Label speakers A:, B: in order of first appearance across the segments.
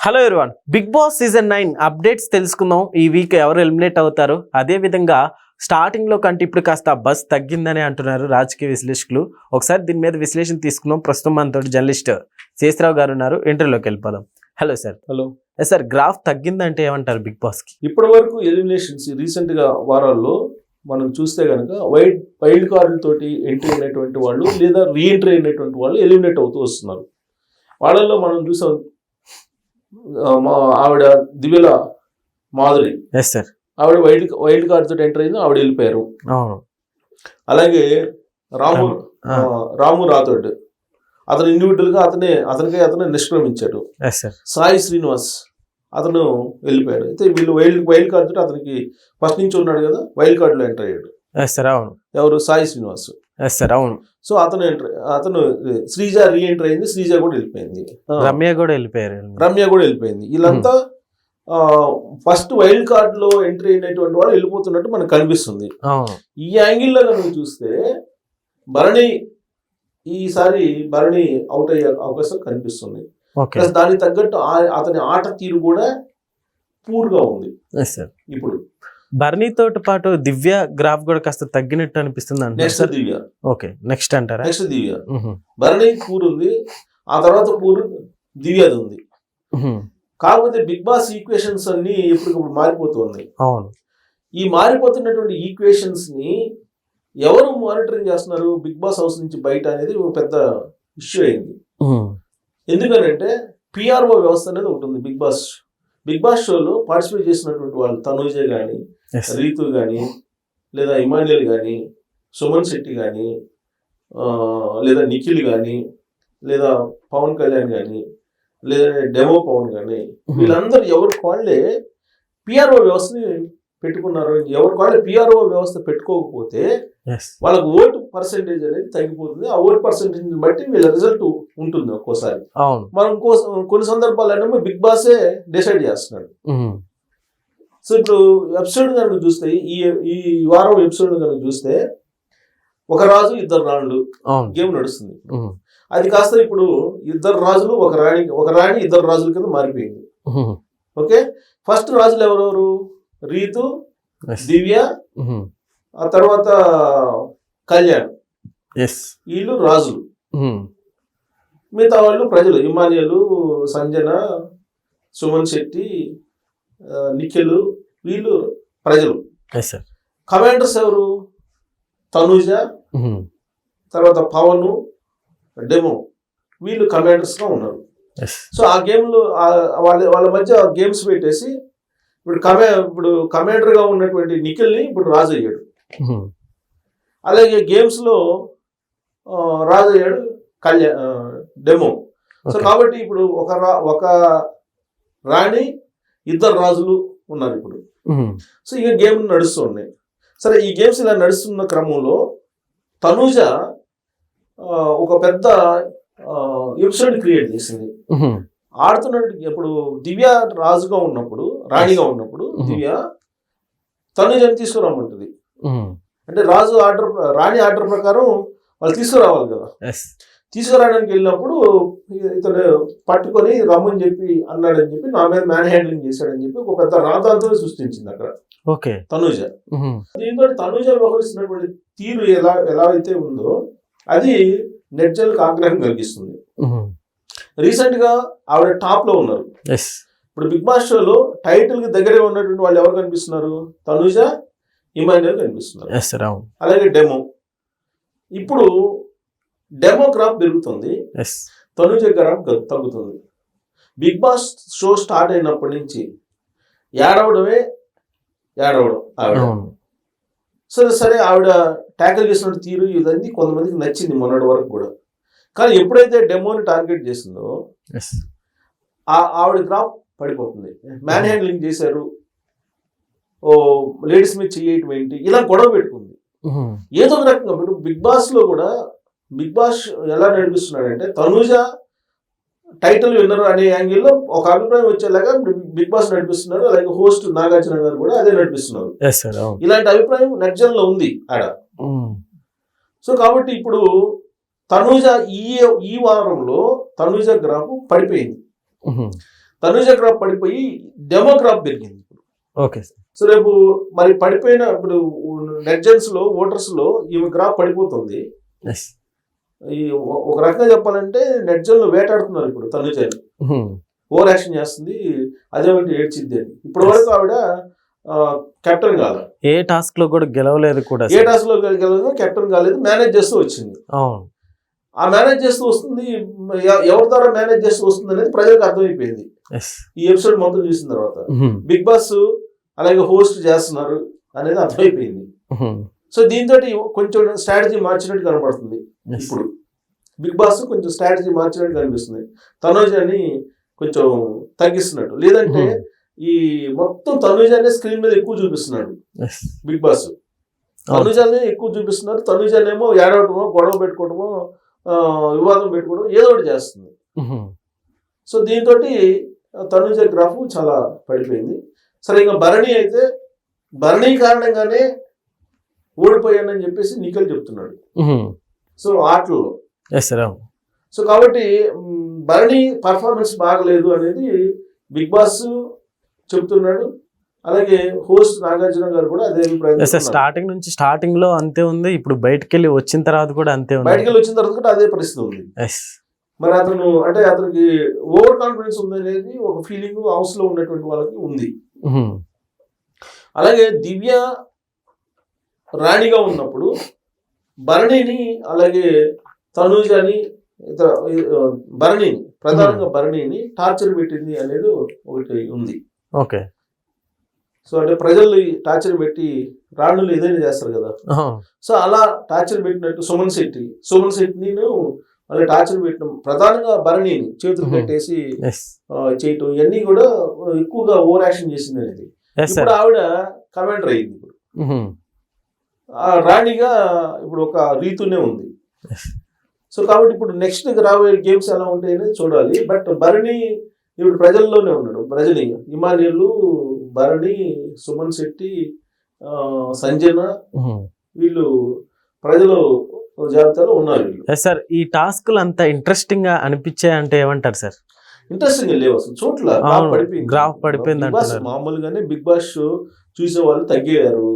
A: Hello everyone, Bigg Boss season 9 updates తెలుసుకుందాం. ఈ week ఎవరు ఎలిమినేట్ అవుతారు, అదే విధంగా స్టార్టింగ్ లో కంటే ఇప్పుడు కాస్త బస్ తగ్గిందని అంటున్నారు రాజకీయ విశ్లేషకులు. ఒకసారి దీని మీద విశ్లేషణ తీసుకుందాం. ప్రస్తుతం మనతో జర్నలిస్ట్ శేషరావు గారు ఉన్నారు. ఇంటర్వ్యూలోకి వెళ్ళిపోదాం. Hello sir.
B: Hello
A: sir, graph తగ్గిందంటే ఏమంటారు బిగ్ బాస్ కి?
B: ఇప్పటి వరకు ఎలిమినేషన్స్ రీసెంట్ గా వారాల్లో మనం చూస్తే కనుక వైల్డ్ కార్డులతోటి ఎంట్రీ అయినటువంటి వాళ్ళు లేదా రీఎంట్రీ అయినటువంటి వాళ్ళు ఎలిమినేట్ అవుతూ వస్తున్నారు. వాళ్ళల్లో మనం చూసాం, ఆవిడ దివ్యల మాధురి,
A: సార్,
B: ఆవిడ వైల్డ్ కార్డ్ తోటి ఎంటర్ అయింది, ఆవిడ వెళ్ళిపోయారు.
A: అవును.
B: అలాగే రాము రాథోడ్, అతను ఇండివిజువల్ గా అతనే నిష్క్రమించాడు. సాయి శ్రీనివాస్ అతను వెళ్ళిపోయాడు. అయితే వీళ్ళు వైల్డ్ కార్డ్ తోటి అతనికి ఫస్ట్ నుంచి ఉన్నాడు కదా, వైల్డ్ కార్డ్ లో ఎంటర్ అయ్యాడు.
A: అవును.
B: ఎవరు? సాయి శ్రీనివాస్.
A: అవును.
B: సో అతను శ్రీజ రీఎంటర్ అయింది, శ్రీజ కూడా వెళ్ళిపోయింది,
A: రమ్య కూడా
B: వెళ్ళిపోయింది. వీళ్ళంతా ఫస్ట్ వైల్డ్ కార్డ్ లో ఎంట్రీ అయినటువంటి వాళ్ళు వెళ్ళిపోతున్నట్టు మనకు కనిపిస్తుంది. ఈ యాంగిల్లో కనుక చూస్తే ఈసారి భరణి అవుట్ అయ్యే అవకాశం కనిపిస్తుంది. దానికి తగ్గట్టు అతని ఆట తీరు కూడా పూర్గా ఉంది. ఇప్పుడు
A: బర్నీ తోటి పాటు దివ్య గ్రాఫ్ కూడా కాస్త తగ్గినట్టు అనిపిస్తుంది. నెక్స్ట్ అంటారా?
B: నెక్స్ట్ దివ్య. బర్నీ పూర్ ఉంది, ఆ తర్వాత పూర్ దివ్యది ఉంది. కాకపోతే బిగ్ బాస్ ఈక్వేషన్స్ అన్ని ఎప్పటికప్పుడు మారిపోతుంది.
A: అవును.
B: ఈ మారిపోతున్నటువంటి ఈక్వేషన్స్ ని ఎవరు మానిటరింగ్ చేస్తున్నారు బిగ్ బాస్ హౌస్ నుంచి బయట అనేది ఒక పెద్ద ఇష్యూ అయింది. ఎందుకనంటే పిఆర్ఓ వ్యవస్థ అనేది ఒకటి ఉంది. బిగ్ బాస్ షోలో పార్టిసిపేట్ చేసినటువంటి వాళ్ళు తనూజ కానీ, రీతు కానీ, లేదా ఇమాన్యుయల్ కానీ, సుమన్ శెట్టి కానీ, లేదా నిఖిల్ కానీ, లేదా పవన్ కళ్యాణ్ కానీ, లేదా డెమో పవన్ కానీ, వీళ్ళందరూ ఎవరికి వాళ్ళే పిఆర్ఓ వ్యవస్థని పెట్టుకున్నారు. ఎవరికి వాళ్ళే పిఆర్ఓ వ్యవస్థ పెట్టుకోకపోతే వాళ్ళకు ఓటు పర్సెంటేజ్ అనేది తగ్గిపోతుంది. ఆ ఓటు పర్సెంటేజ్ బట్టి వీళ్ళ రిజల్ట్ ఉంటుంది. ఒక్కోసారి మనం కొన్ని సందర్భాలు బిగ్ బాసే డిసైడ్ చేస్తున్నాడు. సో ఇప్పుడు ఎపిసోడ్ కనుక చూస్తే, ఈ వారం ఎపిసోడ్ కనుక చూస్తే, ఒక రాజు ఇద్దరు రాణులు గేమ్ నడుస్తుంది. అది కాస్త ఇప్పుడు ఇద్దరు రాజులు ఒక రాణి ఇద్దరు రాజుల కింద మారిపోయింది. ఓకే, ఫస్ట్ రాజులు ఎవరెవరు? రీతు, దివ్య, ఆ తర్వాత కళ్యాణ్, వీళ్ళు రాజులు. మిగతా వాళ్ళు ప్రజలు. ఇమానియలు, సంజన, సుమన్ శెట్టి, నిఖిల్, వీళ్ళు ప్రజలు. కమాండర్స్ ఎవరు? తనూజ, తర్వాత పవన్, డెమో, వీళ్ళు కమాండర్స్ గా ఉన్నారు. సో ఆ గేమ్ లో వాళ్ళ మధ్య గేమ్స్ పెట్టేసి ఇప్పుడు కమాండర్ గా ఉన్నటువంటి నిఖిల్ ని ఇప్పుడు రాజు అయ్యాడు. అలాగే గేమ్స్ లో రాజు అయ్యాడు డెమో. సో కాబట్టి ఇప్పుడు ఒక రాణి ఇద్దరు రాజులు ఉన్నారు ఇప్పుడు. సో ఇక గేమ్ నడుస్తున్నాయి. సరే, ఈ గేమ్స్ ఇలా నడుస్తున్న క్రమంలో తనూజ ఒక పెద్ద ఎపిసోడ్ క్రియేట్ చేసింది. ఆడుతున్నట్టు ఇప్పుడు దివ్య రాజుగా ఉన్నప్పుడు, రాణిగా ఉన్నప్పుడు దివ్య తనూజని తీసుకురామంటుంది. అంటే రాణి ఆర్డర్ ప్రకారం వాళ్ళు తీసుకురావాలి కదా. తీసుకురావడానికి వెళ్ళినప్పుడు ఇతను పట్టుకొని రమ్మని చెప్పి అన్నాడని చెప్పి, నా మీద మ్యాన్ హ్యాండ్లింగ్ చేశాడని చెప్పి ఒక పెద్ద రాద్ధాంతం సృష్టించింది అక్కడ తనూజ. దీంతో తనూజ వ్యవహరిస్తున్నటువంటి తీరు ఎలా అయితే ఉందో అది నెట్జన్లకు ఆగ్రహం కలిగిస్తుంది. రీసెంట్ గా ఆవిడ టాప్ లో ఉన్నారు. ఇప్పుడు బిగ్ బాస్ షోలో టైటిల్ కి దగ్గరగా ఉన్నటువంటి వాళ్ళు ఎవరు కనిపిస్తున్నారు? తనూజ, ఇమాన్యుయల్ కనిపిస్తున్నారు. అలాగే డెమో. ఇప్పుడు డెమో గ్రాఫ్ పెరుగుతుంది, తనూజ గ్రాఫ్ తగ్గుతుంది. బిగ్ బాస్ షో స్టార్ట్ అయినప్పటి నుంచి ఏడవడం ఆవిడ. సరే ఆవిడ ట్యాకిల్ చేసిన తీరు ఇదంతా కొంతమందికి నచ్చింది మొన్నటి వరకు కూడా. కానీ ఎప్పుడైతే డెమోని టార్గెట్ చేసిందో ఆవిడ గ్రాఫ్ పడిపోతుంది. మ్యాన్ హ్యాండ్లింగ్ చేశారు, లేడీస్ మీద చేయటం ఏంటి, ఇలా గొడవ పెట్టుకుంది. ఏదో ఒక రకంగా బిగ్ బాస్ లో కూడా బిగ్ బాస్ ఎలా నడిపిస్తున్నాడంటే, తనూజ టైటిల్ విన్నర్ అనే యాంగిల్లో ఒక అభిప్రాయం వచ్చేలాగా బిగ్ బాస్ నడిపిస్తున్నారు. అలాగే హోస్ట్ నాగార్జున గారు కూడా అదే నడిపిస్తున్నారు. ఇలాంటి అభిప్రాయం నెట్జన్ లో ఉంది ఆడ. సో కాబట్టి ఇప్పుడు తనూజ ఈ వారంలో తనూజ గ్రాఫ్ పడిపోయింది. తనుజ గ్రాఫ్ పడిపోయి డెమో గ్రాఫ్ పెరిగింది.
A: Okay sir.
B: సో రేపు మరి పడిపోయిన ఇప్పుడు నెట్జన్స్ లో ఓటర్స్ లో ఈమె గ్రాఫ్ పడిపోతుంది. ఈ ఒక రకంగా చెప్పాలంటే నెట్జన్లు వేటాడుతున్నారు ఇప్పుడు తనుజని, ఓవర్ యాక్షన్ చేస్తుంది, అదేమంటే ఏడ్చిద్ది అని. ఇప్పటి వరకు ఆవిడ కెప్టెన్ కాదు,
A: ఏ టాస్క్ లో కూడా గెలవలేదు, కూడా
B: ఏ టాస్క్ లో గెలవలేదు, కెప్టెన్ కాలేదు, మేనేజ్ చేస్తూ వచ్చింది. ఆ మేనేజ్ చేస్తూ వస్తుంది, ఎవరి ద్వారా మేనేజ్ చేస్తూ వస్తుంది అనేది ప్రజలకు అర్థమైపోయింది ఈ ఎపిసోడ్ మొత్తం చూసిన తర్వాత. బిగ్ బాస్ అలాగే హోస్ట్ చేస్తున్నారు అనేది అర్థమైపోయింది. సో దీంతో కొంచెం స్ట్రాటజీ మార్చినట్టు కనపడుతుంది. ఇప్పుడు బిగ్ బాస్ కొంచెం స్ట్రాటజీ మార్చినట్టు కనిపిస్తుంది, తనుజని కొంచెం తగ్గిస్తున్నట్టు. లేదంటే ఈ మొత్తం తనుజానే స్క్రీన్ మీద ఎక్కువ చూపిస్తున్నాడు బిగ్ బాస్, తనుజానే ఎక్కువ చూపిస్తున్నారు. తనుజానేమో ఏడవటమో, గొడవ పెట్టుకోవటమో, వివాదం పెట్టుకోవడం ఏదో ఒకటి చేస్తుంది. సో దీంతో తనుజ గ్రాఫ్ చాలా పడిపోయింది. సరే, ఇంకా భరణి అయితే భరణి కారణంగానే ఓడిపోయానని చెప్పేసి నిఖిల్ చెప్తున్నాడు. సో ఆటల్లో సో కాబట్టి భరణి పర్ఫార్మెన్స్ బాగలేదు అనేది బిగ్ బాస్ చెప్తున్నాడు. అలాగే హోస్ట్ నాగార్జున గారు కూడా అదే అభిప్రాయం.
A: స్టార్టింగ్ లో అంతే ఉంది, ఇప్పుడు బయటకు వెళ్ళి వచ్చిన తర్వాత కూడా అంతే ఉంది.
B: బయటకు వెళ్ళి వచ్చిన తర్వాత కూడా అదే పరిస్థితి ఉంది. మరి అతను అంటే అతనికి ఓవర్ కాన్ఫిడెన్స్ ఉంది అనేది ఒక ఫీలింగ్ హౌస్ లో ఉన్నటువంటి వాళ్ళకి ఉంది. అలాగే దివ్య రాణిగా ఉన్నప్పుడు భరణిని, అలాగే తనూజని, భరణిని ప్రధానంగా భరణిని టార్చర్ పెట్టింది అనేది ఒకటి ఉంది.
A: ఓకే.
B: సో అంటే ప్రజలు టార్చర్ పెట్టి రాణులు ఏదైనా చేస్తారు కదా, సో అలా టార్చర్ పెట్టినట్టు సుమన్ శెట్టిని అలా టార్చర్ పెట్టడం, ప్రధానంగా భరణిని చేతులు కట్టేసి చేయటం, ఇవన్నీ కూడా ఎక్కువగా ఓవర్ యాక్షన్ చేసింది అనేది. ఇప్పుడు ఆవిడ కమాండర్ అయింది. ఇప్పుడు రాణిగా ఇప్పుడు ఒక రీతునే ఉంది. సో కాబట్టి ఇప్పుడు నెక్స్ట్ రాబోయే గేమ్స్ ఎలా ఉంటాయని చూడాలి. బట్ భరణి ఇప్పుడు ప్రజల్లోనే ఉన్నాడు. ప్రజలు హిమాలయలు, భరణి, సుమన్ శెట్టి, సంజన, వీళ్ళు ప్రజలు జాబితాలో ఉన్నారు.
A: సార్, ఈ టాస్క్లు అంత ఇంట్రెస్టింగ్ గా అనిపించాయంటే ఏమంటారు సార్?
B: ఇంట్రెస్టింగ్ లేవు అసలు, చోట్ల
A: గ్రాఫ్ పడిపోయింది.
B: మామూలుగానే బిగ్ బాస్ షో చూసే వాళ్ళు తగ్గారు,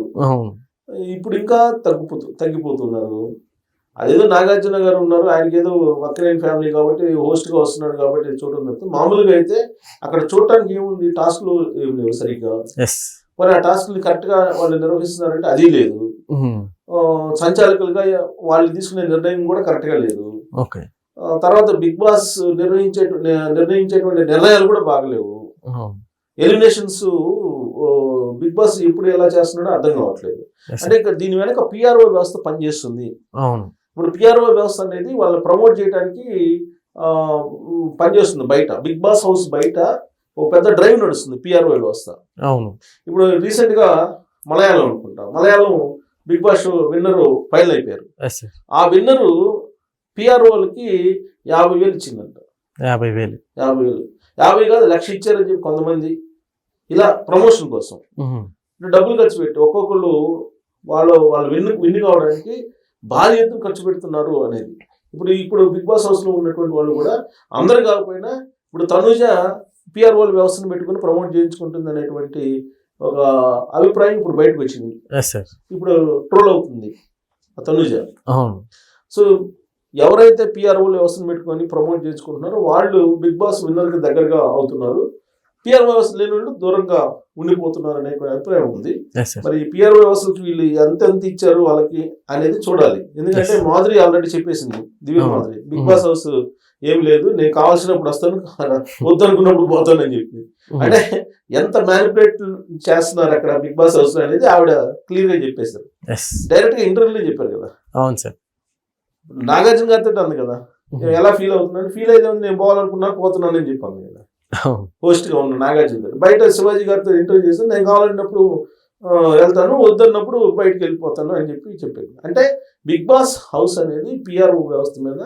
B: ఇప్పుడు ఇంకా తగ్గిపోతున్నారు. అదేదో నాగార్జున గారు ఉన్నారు, ఆయనకి ఏదో వక్రేన్ ఫ్యామిలీ కాబట్టి హోస్ట్ గా వస్తున్నాడు కాబట్టి చూడడం తప్ప, మామూలుగా అయితే అక్కడ చూడటానికి ఏముంది, టాస్క్లు ఏం లేవు సరిగ్గా. మరి ఆ టాస్క్లు కరెక్ట్ గా వాళ్ళు నిర్వహిస్తున్నారంటే అది లేదు. సంచాలకులుగా వాళ్ళు తీసుకునే నిర్ణయం కూడా కరెక్ట్ గా లేదు. తర్వాత బిగ్ బాస్ నిర్ణయించేటువంటి నిర్ణయాలు కూడా బాగలేవు. ఎలిమినేషన్స్ బిగ్ బాస్ ఎప్పుడు ఎలా చేస్తున్నాడో అర్థం కావట్లేదు. అంటే ఇక్కడ దీని వెనక పిఆర్ఓ వ్యవస్థ పనిచేస్తుంది. ఇప్పుడు పిఆర్ఓ వ్యవస్థ అనేది వాళ్ళని ప్రమోట్ చేయడానికి పనిచేస్తుంది. బయట బిగ్ బాస్ హౌస్ బయట ఒక పెద్ద డ్రైవ్ నడుస్తుంది పిఆర్ఓ వ్యవస్థ. ఇప్పుడు రీసెంట్ గా మలయాళం అనుకుంటా, Malayalam Bigg Boss winner final అయిపోయారు. ఆ విన్నరు పిఆర్ఓలకి 50,000 ఇచ్చిందంట.
A: 50,000
B: 50 కాదు, 1,00,000 ఇచ్చారని చెప్పి కొంతమంది ఇలా ప్రమోషన్ కోసం డబ్బులు ఖర్చు పెట్టి ఒక్కొక్కళ్ళు వాళ్ళు విన్ కావడానికి భారీ ఎత్తున ఖర్చు పెడుతున్నారు అనేది. ఇప్పుడు బిగ్ బాస్ హౌస్ లో ఉన్నటువంటి వాళ్ళు కూడా అందరు కాకపోయినా ఇప్పుడు తనుజ పిఆర్ఓ వ్యవస్థను పెట్టుకుని ప్రమోట్ చేయించుకుంటుంది అనేటువంటి ఒక అభిప్రాయం ఇప్పుడు బయటకు వచ్చింది. ఇప్పుడు ట్రోల్ అవుతుంది తనుజ. సో ఎవరైతే పిఆర్ఓ వ్యవస్థను పెట్టుకొని ప్రమోట్ చేసుకుంటున్నారో వాళ్ళు బిగ్ బాస్ విన్నర్ కి దగ్గరగా అవుతున్నారు, పిఆర్ఓ వ్యవస్థ లేని వాళ్ళు దూరంగా ఉండిపోతున్నారు అనే అభిప్రాయం ఉంది. మరి పిఆర్ఓ వ్యవస్థకి వీళ్ళు ఎంత ఇచ్చారు వాళ్ళకి అనేది చూడాలి. ఎందుకంటే మాధురి ఆల్రెడీ చెప్పేసింది, దివ్య మాధురి, బిగ్ బాస్ హౌస్ ఏం లేదు, నేను కావాల్సినప్పుడు వస్తాను, వద్దనుకున్నప్పుడు పోతాను అని చెప్పి. అంటే ఎంత మ్యానిపులేట్ చేస్తున్నారు అక్కడ బిగ్ బాస్ హౌస్ అనేది ఆవిడ క్లియర్ గా చెప్పేశారు. డైరెక్ట్ గా ఇంటర్వ్యూలో చెప్పారు కదా.
A: అవును సార్.
B: నాగార్జున గారితో అంది కదా, ఎలా ఫీల్ అవుతున్నాను, ఫీల్ అయితే నేను పోవాలనుకున్నాను, పోతున్నాను అని చెప్పాను కదా హోస్ట్ గా ఉన్న నాగార్జున గారు. బయట శివాజీ గారితో ఇంటర్వ్యూ చేస్తే నేను కావాలన్నప్పుడు వెళ్తాను, వద్దన్నప్పుడు బయటకు వెళ్ళిపోతాను అని చెప్పారు. అంటే బిగ్ బాస్ హౌస్ అనేది పిఆర్ఓ వ్యవస్థ మీద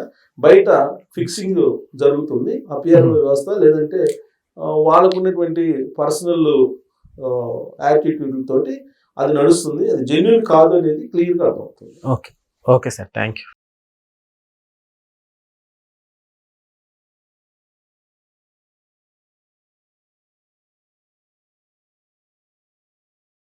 B: బయట ఫిక్సింగ్ జరుగుతుంది. ఆ పిఆర్ఓ వ్యవస్థ లేదంటే వాళ్ళకు ఉన్నటువంటి పర్సనల్ యాటిట్యూడ్ తోటి అది నడుస్తుంది. అది జెన్యూన్ కాదు అనేది క్లియర్గా అర్థమవుతుంది.
A: Okay sir, thank you.